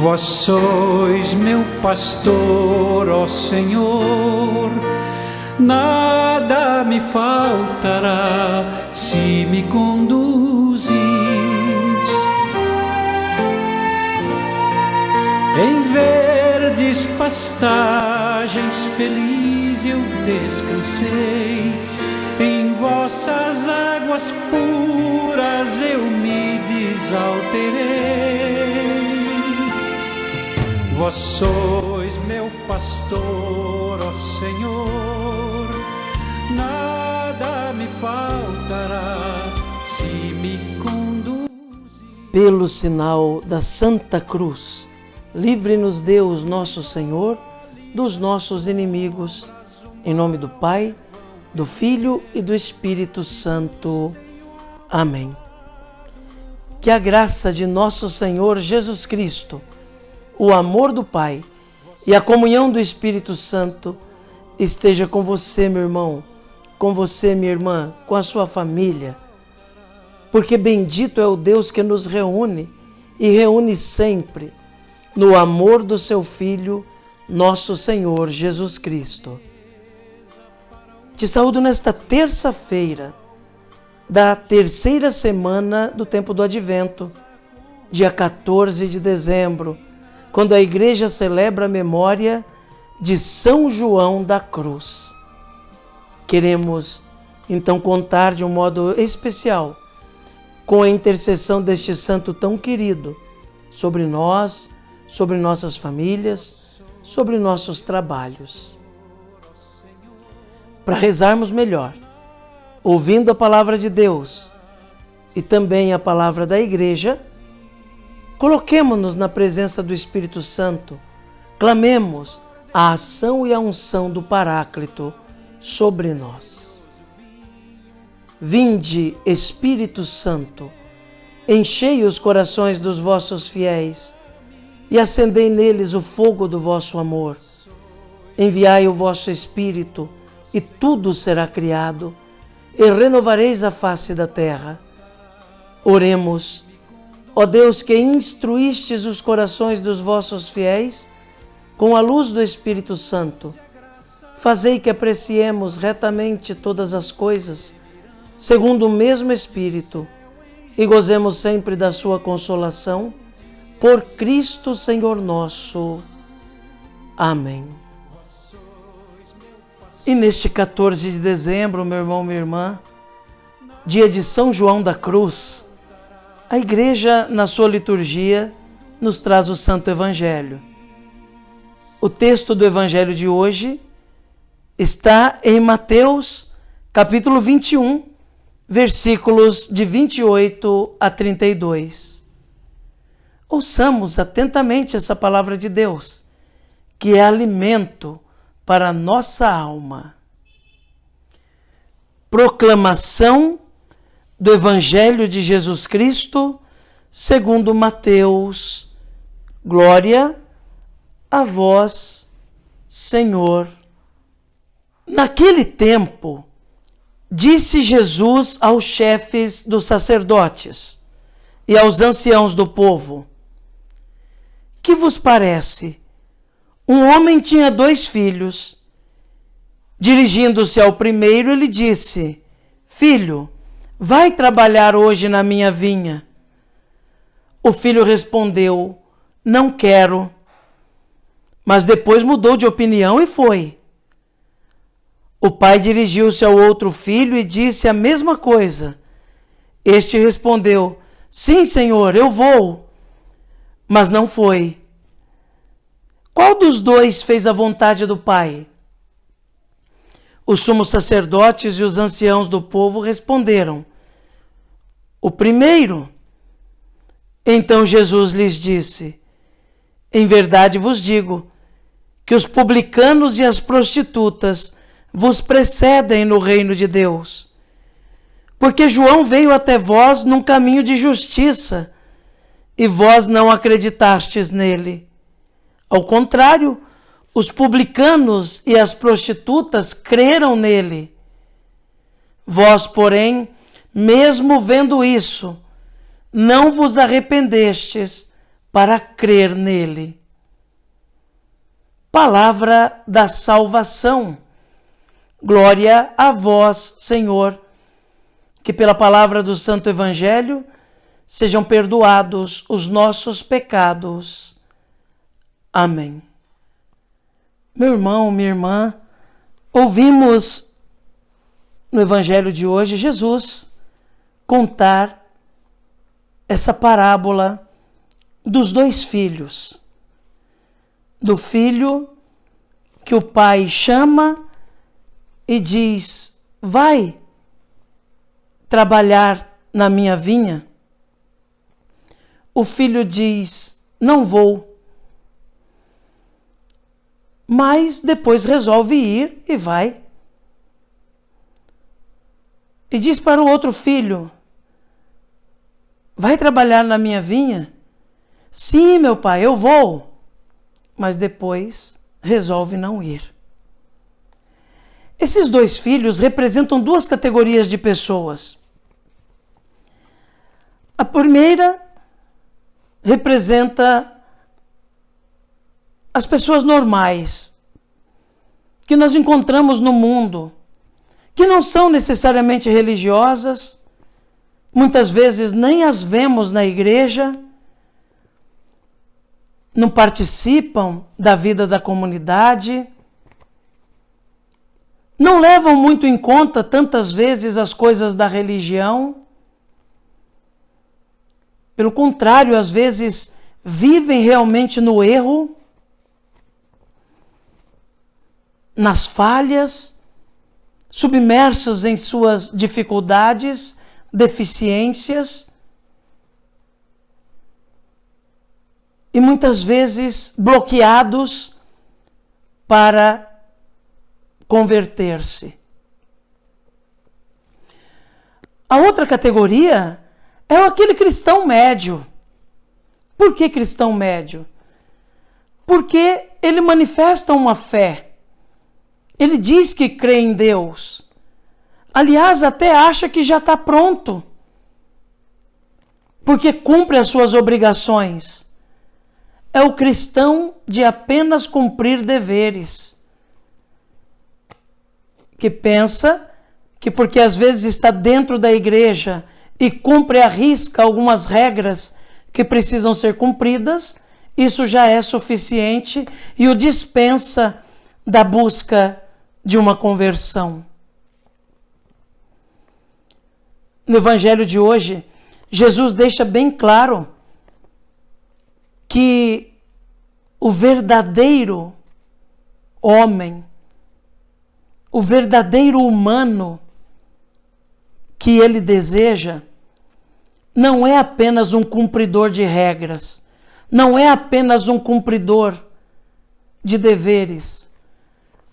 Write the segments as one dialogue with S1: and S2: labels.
S1: Vós sois meu pastor, ó Senhor, nada me faltará se me conduzis. Em verdes pastagens feliz eu descansei, em vossas águas puras eu me desalterei. Vós sois meu pastor, ó Senhor, nada me faltará se me conduzir.
S2: Pelo sinal da Santa Cruz, livre-nos Deus nosso Senhor dos nossos inimigos. Em nome do Pai, do Filho e do Espírito Santo. Amém. Que a graça de nosso Senhor Jesus Cristo, o amor do Pai e a comunhão do Espírito Santo esteja com você, meu irmão, com você, minha irmã, com a sua família, porque bendito é o Deus que nos reúne e reúne sempre no amor do seu Filho, nosso Senhor Jesus Cristo. Te saúdo nesta terça-feira da terceira semana do tempo do Advento, dia 14 de dezembro, quando a Igreja celebra a memória de São João da Cruz. Queremos, então, contar de um modo especial com a intercessão deste santo tão querido sobre nós, sobre nossas famílias, sobre nossos trabalhos. Para rezarmos melhor, ouvindo a palavra de Deus e também a palavra da Igreja, coloquemo-nos na presença do Espírito Santo, clamemos a ação e a unção do Paráclito sobre nós. Vinde, Espírito Santo, enchei os corações dos vossos fiéis e acendei neles o fogo do vosso amor. Enviai o vosso Espírito e tudo será criado, e renovareis a face da terra. Oremos. Ó Deus, que instruístes os corações dos vossos fiéis com a luz do Espírito Santo, fazei que apreciemos retamente todas as coisas, segundo o mesmo Espírito, e gozemos sempre da sua consolação, por Cristo Senhor nosso. Amém. E neste 14 de dezembro, meu irmão, minha irmã, dia de São João da Cruz, a Igreja, na sua liturgia, nos traz o Santo Evangelho. O texto do Evangelho de hoje está em Mateus, capítulo 21, versículos de 28 a 32. Ouçamos atentamente essa palavra de Deus, que é alimento para a nossa alma. Proclamação do Evangelho de Jesus Cristo, segundo Mateus. Glória a vós, Senhor. Naquele tempo, disse Jesus aos chefes dos sacerdotes e aos anciãos do povo: que vos parece? Um homem tinha 2 filhos. Dirigindo-se ao primeiro, ele disse: filho, vai trabalhar hoje na minha vinha. O filho respondeu: não quero. Mas depois mudou de opinião e foi. O pai dirigiu-se ao outro filho e disse a mesma coisa. Este respondeu: sim, senhor, eu vou. Mas não foi. Qual dos 2 fez a vontade do pai? Os sumos sacerdotes e os anciãos do povo responderam: o primeiro. Então Jesus lhes disse: em verdade vos digo que os publicanos e as prostitutas vos precedem no reino de Deus. Porque João veio até vós num caminho de justiça, e vós não acreditastes nele. Ao contrário, os publicanos e as prostitutas creram nele. Vós, porém, mesmo vendo isso, não vos arrependestes para crer nele. Palavra da salvação. Glória a vós, Senhor. Que pela palavra do Santo Evangelho sejam perdoados os nossos pecados. Amém. Meu irmão, minha irmã, ouvimos no Evangelho de hoje Jesus contar essa parábola dos dois filhos. Do filho que o pai chama e diz: vai trabalhar na minha vinha. O filho diz: não vou. Mas depois resolve ir e vai. E diz para o outro filho: vai trabalhar na minha vinha? Sim, meu pai, eu vou. Mas depois resolve não ir. Esses dois filhos representam duas categorias de pessoas. A primeira representa as pessoas normais que nós encontramos no mundo, que não são necessariamente religiosas, muitas vezes nem as vemos na igreja, não participam da vida da comunidade, não levam muito em conta tantas vezes as coisas da religião. Pelo contrário, às vezes vivem realmente no erro, nas falhas, submersos em suas dificuldades, deficiências, e muitas vezes bloqueados para converter-se. A outra categoria é aquele cristão médio. Por que cristão médio? Porque ele manifesta uma fé. Ele diz que crê em Deus. Aliás, até acha que já está pronto, porque cumpre as suas obrigações. É o cristão de apenas cumprir deveres, que pensa que porque às vezes está dentro da igreja e cumpre à risca algumas regras que precisam ser cumpridas, isso já é suficiente e o dispensa da busca de uma conversão. No Evangelho de hoje, Jesus deixa bem claro que o verdadeiro homem, o verdadeiro humano que ele deseja, não é apenas um cumpridor de regras, não é apenas um cumpridor de deveres,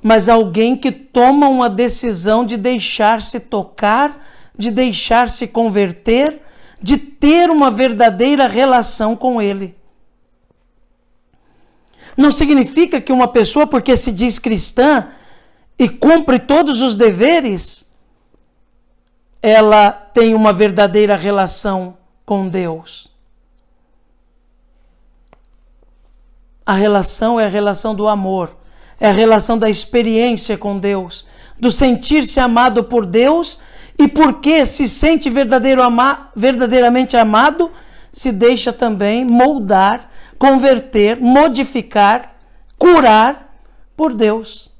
S2: mas alguém que toma uma decisão de deixar-se tocar, de deixar-se converter, de ter uma verdadeira relação com ele. Não significa que uma pessoa, porque se diz cristã e cumpre todos os deveres, ela tem uma verdadeira relação com Deus. A relação é a relação do amor, é a relação da experiência com Deus, do sentir-se amado por Deus, e porque se sente verdadeiramente amado, se deixa também moldar, converter, modificar, curar por Deus.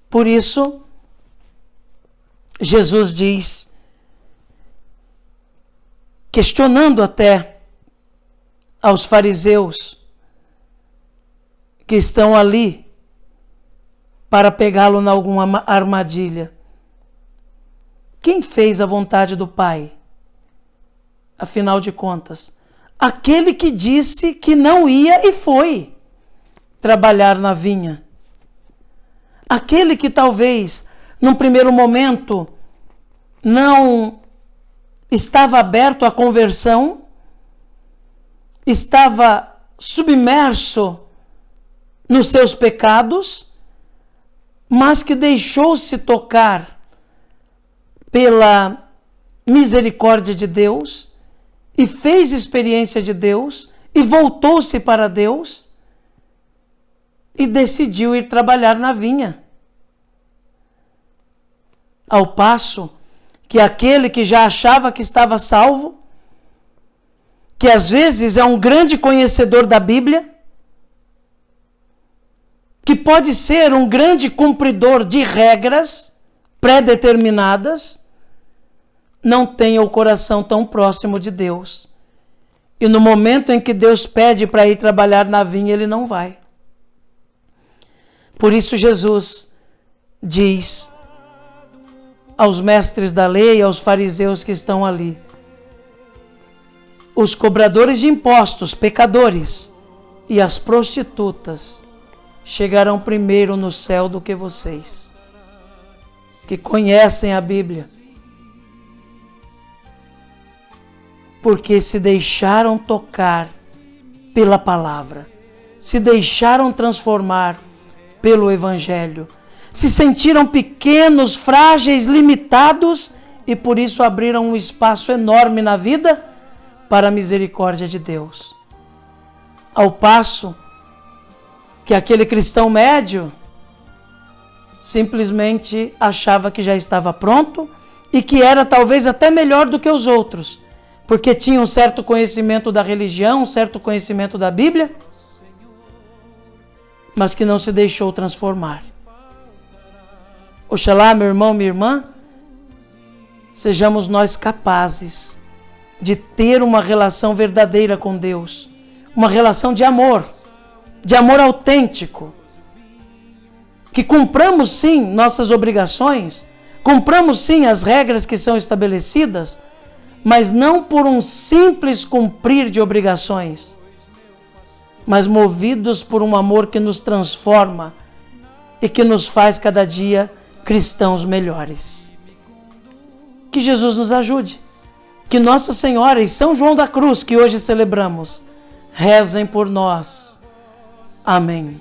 S2: Por isso, Jesus diz, questionando até aos fariseus que estão ali para pegá-lo em alguma armadilha: quem fez a vontade do Pai? Afinal de contas, aquele que disse que não ia e foi trabalhar na vinha. Aquele que talvez, num primeiro momento, não estava aberto à conversão, estava submerso nos seus pecados, mas que deixou-se tocar pela misericórdia de Deus e fez experiência de Deus e voltou-se para Deus e decidiu ir trabalhar na vinha. Ao passo que aquele que já achava que estava salvo, que às vezes é um grande conhecedor da Bíblia, que pode ser um grande cumpridor de regras pré-determinadas, não tenha o coração tão próximo de Deus. E no momento em que Deus pede para ir trabalhar na vinha, ele não vai. Por isso Jesus diz aos mestres da lei, aos fariseus que estão ali: os cobradores de impostos, pecadores, e as prostitutas chegarão primeiro no céu do que vocês, que conhecem a Bíblia, porque se deixaram tocar pela palavra, se deixaram transformar pelo Evangelho, se sentiram pequenos, frágeis, limitados e por isso abriram um espaço enorme na vida para a misericórdia de Deus. Ao passo que aquele cristão médio simplesmente achava que já estava pronto e que era talvez até melhor do que os outros, porque tinha um certo conhecimento da religião, um certo conhecimento da Bíblia, mas que não se deixou transformar. Oxalá, meu irmão, minha irmã, sejamos nós capazes de ter uma relação verdadeira com Deus, uma relação de amor autêntico, que cumpramos sim nossas obrigações, cumpramos sim as regras que são estabelecidas, mas não por um simples cumprir de obrigações, mas movidos por um amor que nos transforma e que nos faz cada dia cristãos melhores. Que Jesus nos ajude. Que Nossa Senhora e São João da Cruz, que hoje celebramos, rezem por nós. Amém.